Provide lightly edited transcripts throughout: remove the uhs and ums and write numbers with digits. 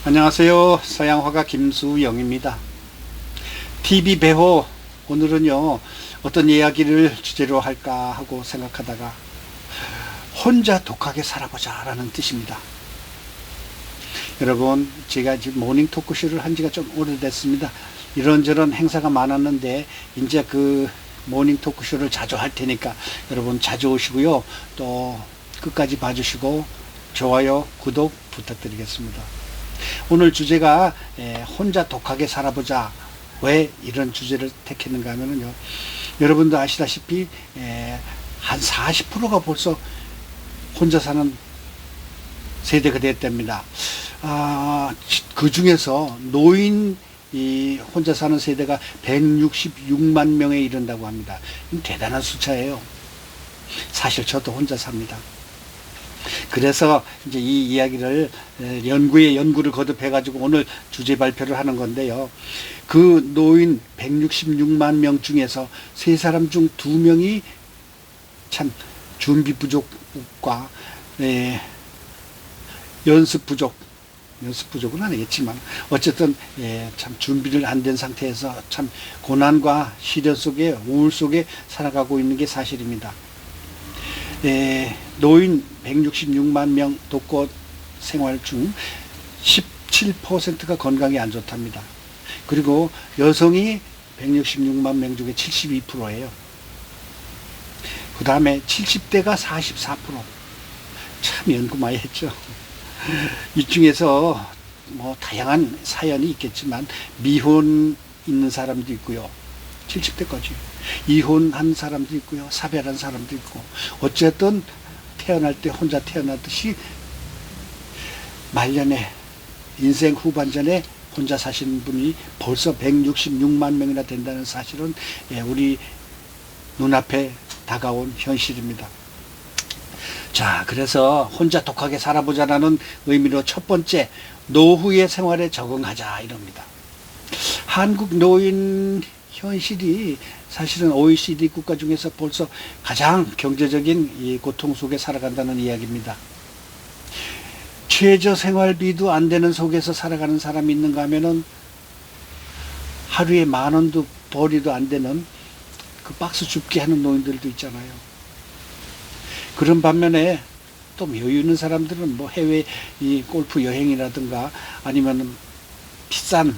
안녕하세요. 서양화가 김수영입니다. TV 배호, 오늘은요 어떤 이야기를 주제로 할까 하고 생각하다가 혼자 독하게 살아보자 라는 뜻입니다. 여러분, 제가 지금 모닝 토크쇼를 한 지가 좀 오래됐습니다. 이런저런 행사가 많았는데 이제 그 모닝 토크쇼를 자주 할 테니까 여러분 자주 오시고요, 또 끝까지 봐주시고 좋아요, 구독 부탁드리겠습니다. 오늘 주제가 혼자 독하게 살아보자. 왜 이런 주제를 택했는가 하면요, 여러분도 아시다시피 한 40%가 벌써 혼자 사는 세대가 됐답니다. 그 중에서 노인이 혼자 사는 세대가 166만 명에 이른다고 합니다. 대단한 숫자예요. 사실 저도 혼자 삽니다. 그래서 이제 이 이야기를 연구를 거듭해가지고 오늘 주제 발표를 하는 건데요. 그 노인 166만 명 중에서 3사람 중 2명이 참 준비 부족과 연습 부족은 아니겠지만 어쨌든 참 준비를 안 된 상태에서 참 고난과 시련 속에, 우울 속에 살아가고 있는 게 사실입니다. 노인 166만 명 독거 생활 중 17%가 건강이 안 좋답니다. 그리고 여성이 166만 명 중에 72%예요. 그 다음에 70대가 44%. 참 연구 많이 했죠. 이 중에서 뭐 다양한 사연이 있겠지만 미혼 있는 사람도 있고요. 70대까지. 이혼한 사람도 있고요. 사별한 사람도 있고. 어쨌든 태어날 때 혼자 태어났듯이 말년에, 인생 후반전에 혼자 사시는 분이 벌써 166만 명이나 된다는 사실은 우리 눈앞에 다가온 현실입니다. 자, 그래서 혼자 독하게 살아보자라는 의미로 첫 번째, 노후의 생활에 적응하자 이럽니다. 한국 노인 현실이 사실은 OECD 국가 중에서 벌써 가장 경제적인 이 고통 속에 살아간다는 이야기입니다. 최저 생활비도 안 되는 속에서 살아가는 사람이 있는가 하면은 하루에 10,000원도 벌이도 안 되는 그 박스 줍기 하는 노인들도 있잖아요. 그런 반면에 또 여유 있는 사람들은 뭐 해외 이 골프 여행이라든가 아니면 비싼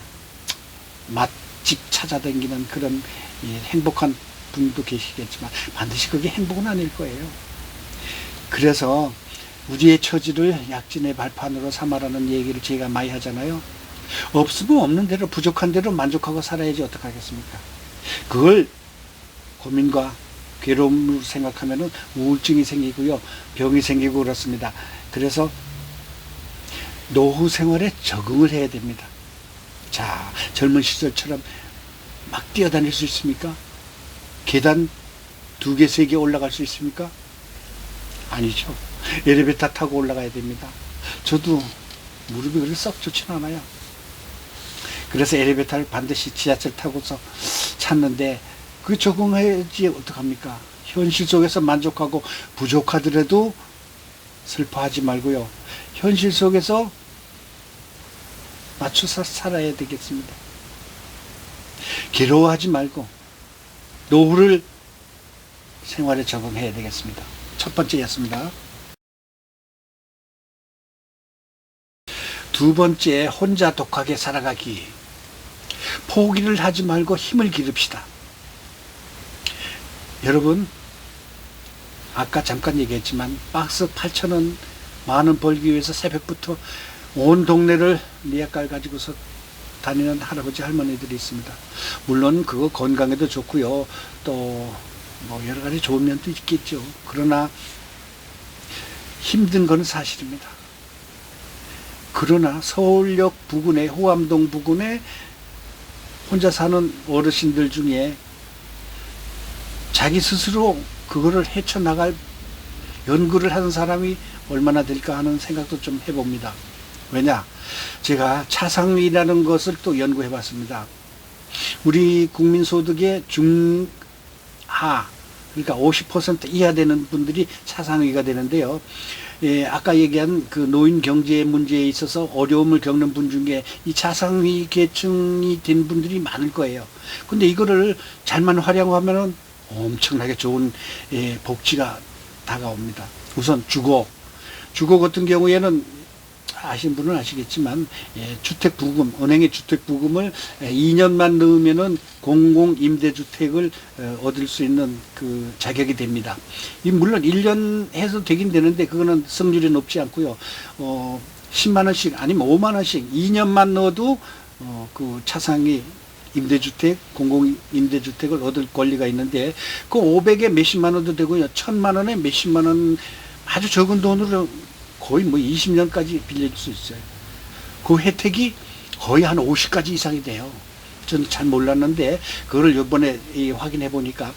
맛집 찾아다니는 그런 행복한 분도 계시겠지만 반드시 그게 행복은 아닐 거예요. 그래서 우리의 처지를 약진의 발판으로 삼아라는 얘기를 제가 많이 하잖아요. 없으면 없는 대로, 부족한 대로 만족하고 살아야지 어떡하겠습니까? 그걸 고민과 괴로움으로 생각하면 우울증이 생기고요, 병이 생기고 그렇습니다. 그래서 노후 생활에 적응을 해야 됩니다. 자, 젊은 시절처럼 막 뛰어다닐 수 있습니까? 계단 2개, 3개 올라갈 수 있습니까? 아니죠. 엘리베이터 타고 올라가야 됩니다. 저도 무릎이 그렇게 썩 좋지는 않아요. 그래서 엘리베이터를 반드시 지하철 타고서 찾는데 그 적응해야지 어떡합니까? 현실 속에서 만족하고 부족하더라도 슬퍼하지 말고요, 현실 속에서 맞춰서 살아야 되겠습니다. 괴로워하지 말고 노후를 생활에 적응해야 되겠습니다. 첫 번째였습니다. 두 번째, 혼자 독하게 살아가기. 포기를 하지 말고 힘을 기릅시다. 여러분, 아까 잠깐 얘기했지만 박스 8,000원, 10,000원 벌기 위해서 새벽부터 온 동네를 리아깔 가지고서 다니는 할아버지 할머니들이 있습니다. 물론 그거 건강에도 좋고요, 또 뭐 여러 가지 좋은 면도 있겠죠. 그러나 힘든 건 사실입니다. 그러나 서울역 부근에, 호암동 부근에 혼자 사는 어르신들 중에 자기 스스로 그거를 헤쳐나갈 연구를 하는 사람이 얼마나 될까 하는 생각도 좀 해봅니다. 왜냐? 제가 차상위라는 것을 또 연구해 봤습니다. 우리 국민소득의 중하, 그러니까 50% 이하 되는 분들이 차상위가 되는데요. 아까 얘기한 그 노인 경제 문제에 있어서 어려움을 겪는 분 중에 이 자상위 계층이 된 분들이 많을 거예요. 근데 이거를 잘만 활용하면은 엄청나게 좋은 복지가 다가옵니다. 우선 주거 같은 경우에는 아신 분은 아시겠지만 주택부금, 은행의 주택부금을 2년만 넣으면은 공공임대주택을 얻을 수 있는 그 자격이 됩니다. 물론 1년 해서 되긴 되는데 그거는 성률이 높지 않고요. 10만 원씩 아니면 5만 원씩 2년만 넣어도 그 차상위 임대주택, 공공임대주택을 얻을 권리가 있는데 그 500에 몇십만 원도 되고요. 1000만 원에 몇십만 원 아주 적은 돈으로 거의 뭐 20년까지 빌려줄 수 있어요. 그 혜택이 거의 한 50가지 이상이 돼요. 저는 잘 몰랐는데 그거를 이번에 확인해 보니까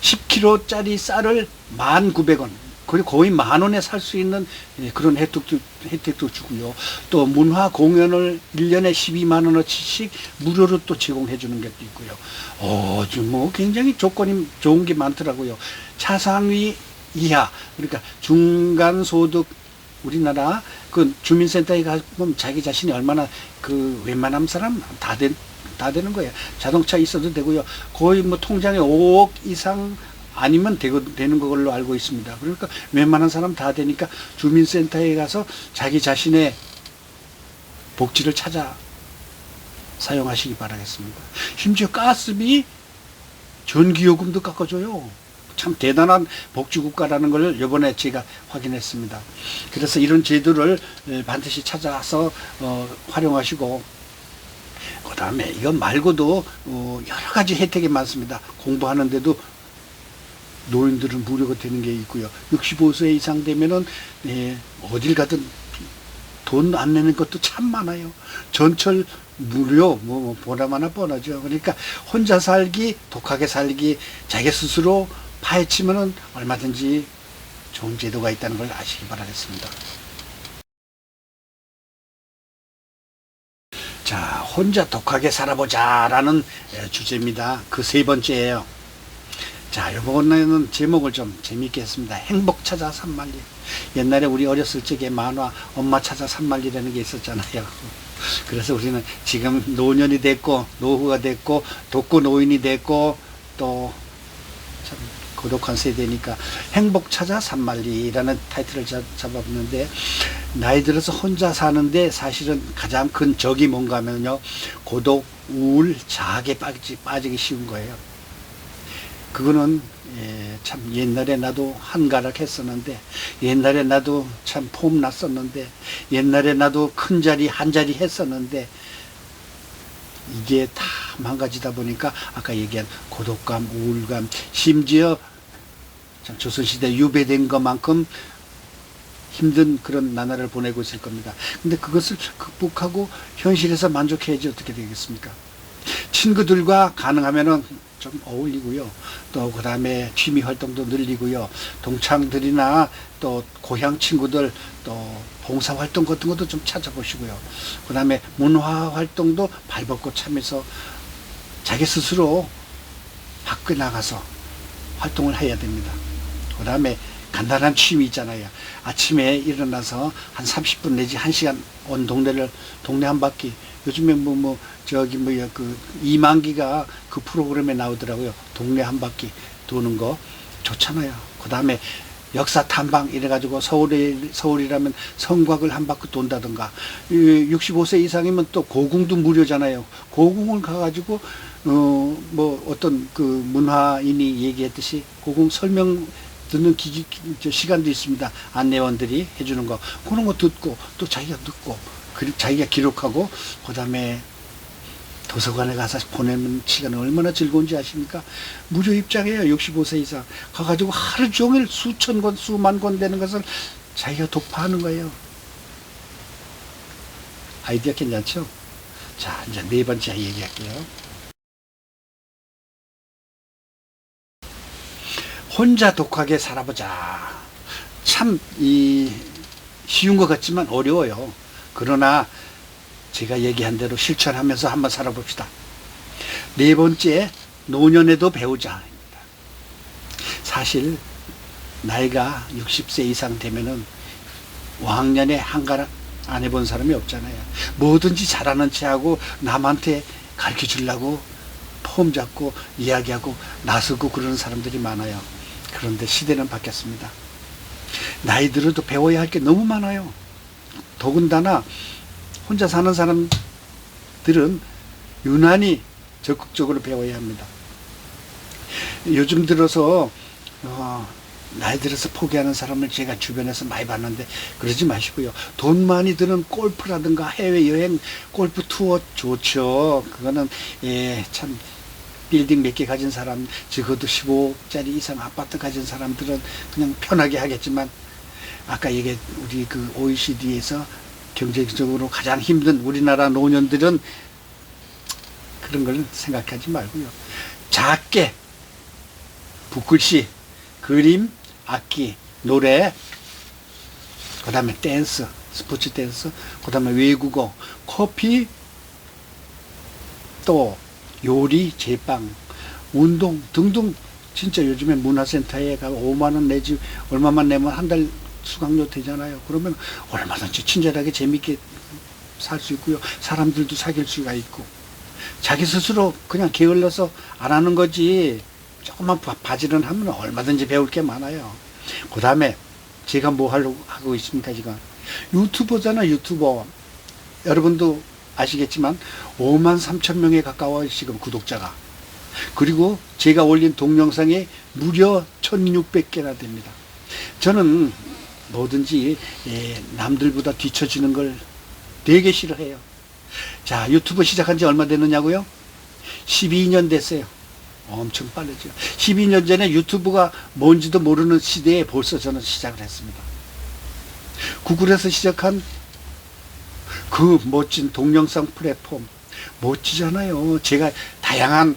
10kg짜리 쌀을 1,900원, 그리고 거의 10,000원에 살 수 있는 그런 혜택도 주고요. 또 문화 공연을 1년에 12만 원어치씩 무료로 또 제공해 주는 것도 있고요. 지금 뭐 굉장히 조건이 좋은 게 많더라고요. 차상위 이하, 그러니까 중간소득, 우리나라 그 주민센터에 가면 자기 자신이 얼마나 그 웬만한 사람 다 되는 거예요. 자동차 있어도 되고요. 거의 뭐 통장에 5억 이상 아니면 되는 걸로 알고 있습니다. 그러니까 웬만한 사람 다 되니까 주민센터에 가서 자기 자신의 복지를 찾아 사용하시기 바라겠습니다. 심지어 가스비, 전기요금도 깎아줘요. 참 대단한 복지국가라는 걸 이번에 제가 확인했습니다. 그래서 이런 제도를 반드시 찾아서 활용하시고, 그 다음에 이것 말고도 여러 가지 혜택이 많습니다. 공부하는데도 노인들은 무료가 되는 게 있고요. 65세 이상 되면은 어딜 가든 돈 안 내는 것도 참 많아요. 전철 무료, 뭐 보나마나 뻔하죠. 그러니까 혼자 살기, 독하게 살기, 자기 스스로 파헤치면은 얼마든지 좋은 제도가 있다는 걸 아시기 바라겠습니다. 자, 혼자 독하게 살아보자라는 주제입니다. 그 세 번째예요. 자, 이번에는 제목을 좀 재미있게 했습니다. 행복 찾아 산만리. 옛날에 우리 어렸을 적에 만화 엄마 찾아 산만리라는 게 있었잖아요. 그래서 우리는 지금 노년이 됐고 노후가 됐고 독거 노인이 됐고 또 참 고독한 세대니까 행복 찾아 산만리라는 타이틀을 잡아봤는데, 나이 들어서 혼자 사는데 사실은 가장 큰 적이 뭔가 하면요, 고독, 우울, 자학에 빠지기 쉬운 거예요. 그거는 참 옛날에 나도 한가락 했었는데, 옛날에 나도 참 폼 났었는데, 옛날에 나도 큰 자리 한 자리 했었는데, 이게 다 망가지다 보니까 아까 얘기한 고독감, 우울감, 심지어 참 조선시대 유배된 것만큼 힘든 그런 나날을 보내고 있을 겁니다. 근데 그것을 극복하고 현실에서 만족해야지 어떻게 되겠습니까? 친구들과 가능하면은 좀 어울리고요. 또 그 다음에 취미 활동도 늘리고요. 동창들이나 또 고향 친구들, 또 봉사 활동 같은 것도 좀 찾아보시고요. 그 다음에 문화 활동도 발벗고 참여해서 자기 스스로 밖에 나가서 활동을 해야 됩니다. 그 다음에 간단한 취미 있잖아요. 아침에 일어나서 한 30분 내지 1시간 온 동네 한 바퀴. 요즘에 그 이만기가 그 프로그램에 나오더라고요. 동네 한 바퀴 도는 거 좋잖아요. 그 다음에 역사 탐방 이래가지고 서울이라면 성곽을 한 바퀴 돈다든가, 65세 이상이면 또 고궁도 무료잖아요. 고궁을 가가지고 어떤 그 문화인이 얘기했듯이 고궁 설명 듣는 시간도 있습니다. 안내원들이 해주는 거, 그런 거 듣고 또 자기가 듣고, 그리고 자기가 기록하고, 그 다음에 도서관에 가서 보내는 시간은 얼마나 즐거운지 아십니까? 무료 입장이에요. 65세 이상 가가지고 하루 종일 수천 권, 수만 권 되는 것을 자기가 독파하는 거예요. 아이디어 괜찮죠? 자, 이제 네 번째 얘기할게요. 혼자 독하게 살아보자. 참 쉬운 것 같지만 어려워요. 그러나 제가 얘기한 대로 실천하면서 한번 살아봅시다. 네 번째, 노년에도 배우자. 사실 나이가 60세 이상 되면은 5학년에 한가락 안 해본 사람이 없잖아요. 뭐든지 잘하는 체하고 남한테 가르쳐 주려고 폼 잡고 이야기하고 나서고 그러는 사람들이 많아요. 그런데 시대는 바뀌었습니다. 나이 들어도 배워야 할 게 너무 많아요. 더군다나 혼자 사는 사람들은 유난히 적극적으로 배워야 합니다. 요즘 들어서 나이 들어서 포기하는 사람을 제가 주변에서 많이 봤는데 그러지 마시고요. 돈 많이 드는 골프라든가 해외여행 골프 투어 좋죠. 그거는 참 빌딩 몇 개 가진 사람, 적어도 15억짜리 이상 아파트 가진 사람들은 그냥 편하게 하겠지만 아까 얘기 우리 그 OECD에서 경제적으로 가장 힘든 우리나라 노년들은 그런 걸 생각하지 말고요. 작게 붓글씨, 그림, 악기, 노래, 그 다음에 댄스, 스포츠 댄스, 그 다음에 외국어, 커피, 또 요리, 제빵, 운동 등등. 진짜 요즘에 문화센터에 가고 5만 원 내지 얼마만 내면 한 달 수강료 되잖아요. 그러면 얼마든지 친절하게 재밌게 살 수 있고요. 사람들도 사귈 수가 있고. 자기 스스로 그냥 게을러서 안 하는 거지. 조금만 바지런 하면 얼마든지 배울 게 많아요. 그 다음에 제가 뭐 하고 있습니까, 지금? 유튜버잖아, 유튜버. 여러분도 아시겠지만 5만 3천 명에 가까워요, 지금 구독자가. 그리고 제가 올린 동영상이 무려 1600개나 됩니다. 저는 뭐든지 남들보다 뒤처지는 걸 되게 싫어해요. 자, 유튜브 시작한 지 얼마 됐느냐고요? 12년 됐어요. 엄청 빠르죠. 12년 전에 유튜브가 뭔지도 모르는 시대에 벌써 저는 시작을 했습니다. 구글에서 시작한 그 멋진 동영상 플랫폼 멋지잖아요. 제가 다양한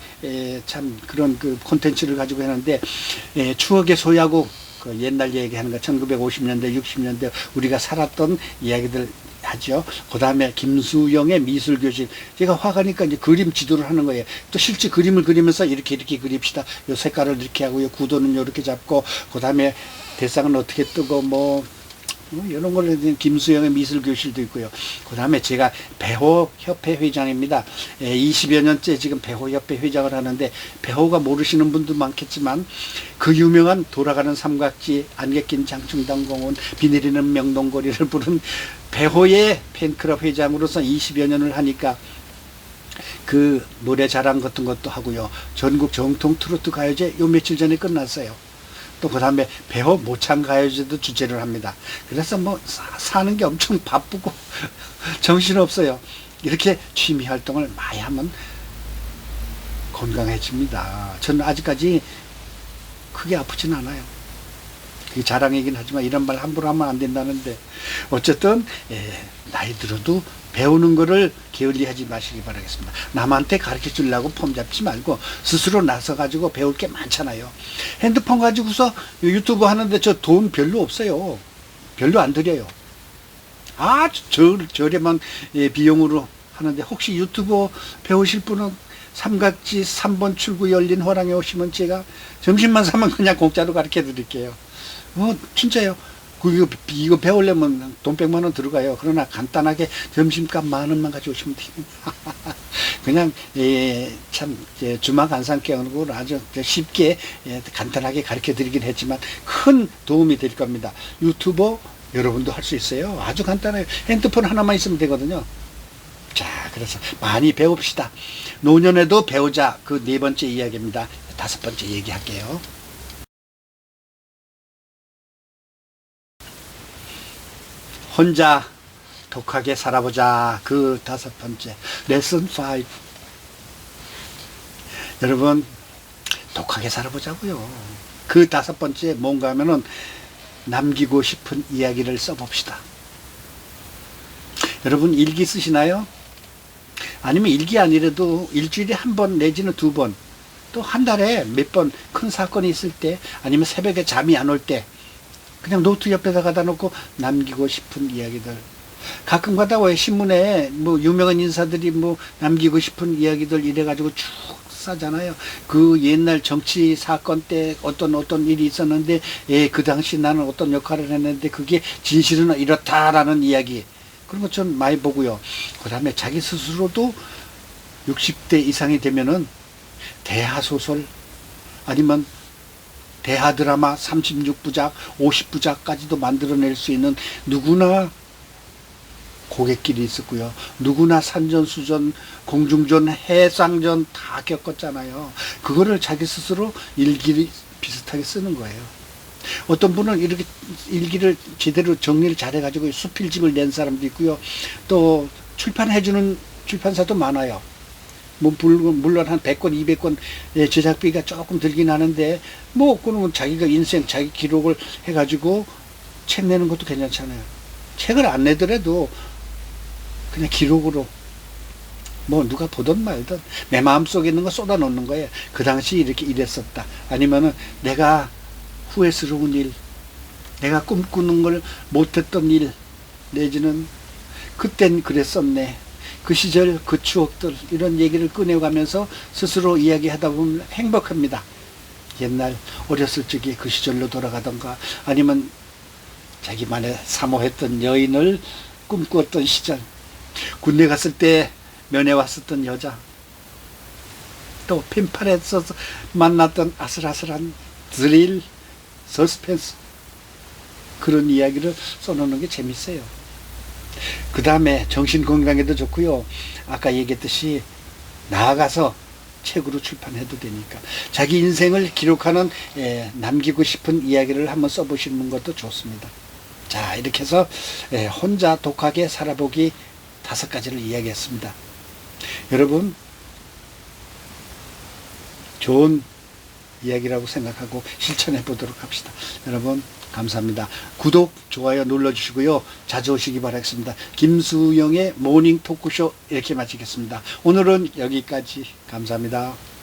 참 그런 그 콘텐츠를 가지고 했는데 추억의 소야곡, 그 옛날 얘기하는 거 1950년대 60년대 우리가 살았던 이야기들 하죠. 그 다음에 김수영의 미술교실. 제가 화가니까 이제 그림 지도를 하는 거예요. 또 실제 그림을 그리면서 이렇게 그립시다. 요 색깔을 이렇게 하고요. 구도는 이렇게 잡고, 그 다음에 대상은 어떻게 뜨고, 이런 걸 김수영의 미술교실도 있고요. 그 다음에 제가 배호협회 회장입니다. 20여 년째 지금 배호협회 회장을 하는데, 배호가 모르시는 분도 많겠지만 그 유명한 돌아가는 삼각지, 안개 낀 장충당공원, 비 내리는 명동거리를 부른 배호의 팬클럽 회장으로서 20여 년을 하니까 그 노래 자랑 같은 것도 하고요. 전국 정통 트로트 가요제 요 며칠 전에 끝났어요. 또 그 다음에 배호 모창 가요제도 주최를 합니다. 그래서 사는 게 엄청 바쁘고 정신없어요. 이렇게 취미 활동을 많이 하면 건강해집니다. 저는 아직까지 크게 아프진 않아요. 그게 자랑이긴 하지만 이런 말 함부로 하면 안 된다는데 어쨌든 나이 들어도 배우는 거를 게을리하지 마시기 바라겠습니다. 남한테 가르쳐 주려고 폼 잡지 말고 스스로 나서 가지고 배울 게 많잖아요. 핸드폰 가지고서 유튜브 하는데 저 돈 별로 없어요. 별로 안 들여요. 아주 저렴한 비용으로 하는데 혹시 유튜브 배우실 분은 삼각지 3번 출구 열린 호랑에 오시면 제가 점심만 사면 그냥 공짜로 가르쳐 드릴게요. 진짜요. 이거 배우려면 돈 100만 원 들어가요. 그러나 간단하게 점심값 10,000원만 가져오시면 돼요. 그냥 참 주막 안산경으로 아주 쉽게 간단하게 가르쳐 드리긴 했지만 큰 도움이 될 겁니다. 유튜버 여러분도 할 수 있어요. 아주 간단해요. 핸드폰 하나만 있으면 되거든요. 자, 그래서 많이 배웁시다. 노년에도 배우자. 그 4번째 이야기입니다. 5번째 얘기할게요. 혼자 독하게 살아보자. 그 5번째. 레슨 5. 여러분, 독하게 살아보자고요. 그 5번째 뭔가 하면은 남기고 싶은 이야기를 써봅시다. 여러분, 일기 쓰시나요? 아니면 일기 아니라도 일주일에 1번 내지는 2번, 또 한 달에 몇 번 큰 사건이 있을 때, 아니면 새벽에 잠이 안 올 때, 그냥 노트 옆에다 갖다 놓고 남기고 싶은 이야기들. 가끔 가다 왜 신문에 유명한 인사들이 남기고 싶은 이야기들 이래가지고 쭉 역사잖아요. 그 옛날 정치 사건 때 어떤 일이 있었는데, 예, 그 당시 나는 어떤 역할을 했는데 그게 진실은 이렇다라는 이야기. 그런 거 좀 많이 보고요. 그 다음에 자기 스스로도 60대 이상이 되면은 대하소설 아니면 대하드라마 36부작, 50부작까지도 만들어낼 수 있는 누구나 고갯길이 있었고요. 누구나 산전수전, 공중전, 해상전 다 겪었잖아요. 그거를 자기 스스로 일기 비슷하게 쓰는 거예요. 어떤 분은 이렇게 일기를 제대로 정리를 잘해가지고 수필집을 낸 사람도 있고요. 또 출판해주는 출판사도 많아요. 뭐 물론 한 100권, 200권 제작비가 조금 들긴 하는데 뭐 그러면 자기가 인생 자기 기록을 해가지고 책 내는 것도 괜찮잖아요. 책을 안 내더라도 그냥 기록으로 뭐 누가 보든 말든 내 마음속에 있는 거 쏟아 놓는 거예요. 그 당시 이렇게 일했었다. 아니면은 내가 후회스러운 일, 내가 꿈꾸는 걸 못했던 일, 내지는 그땐 그랬었네. 그 시절 그 추억들 이런 얘기를 꺼내가면서 스스로 이야기하다 보면 행복합니다. 옛날 어렸을 적에 그 시절로 돌아가던가 아니면 자기만의 사모했던 여인을 꿈꾸었던 시절, 군대 갔을 때 면회 왔었던 여자, 또 펜팔에서 만났던 아슬아슬한 스릴, 서스펜스, 그런 이야기를 써놓는 게 재밌어요. 그 다음에 정신건강에도 좋고요. 아까 얘기했듯이 나아가서 책으로 출판해도 되니까 자기 인생을 기록하는 남기고 싶은 이야기를 한번 써보시는 것도 좋습니다. 자, 이렇게 해서 혼자 독하게 살아보기 5가지를 이야기했습니다. 여러분, 좋은 이야기라고 생각하고 실천해 보도록 합시다. 여러분, 감사합니다. 구독, 좋아요 눌러주시고요. 자주 오시기 바라겠습니다. 김수영의 모닝 토크쇼 이렇게 마치겠습니다. 오늘은 여기까지. 감사합니다.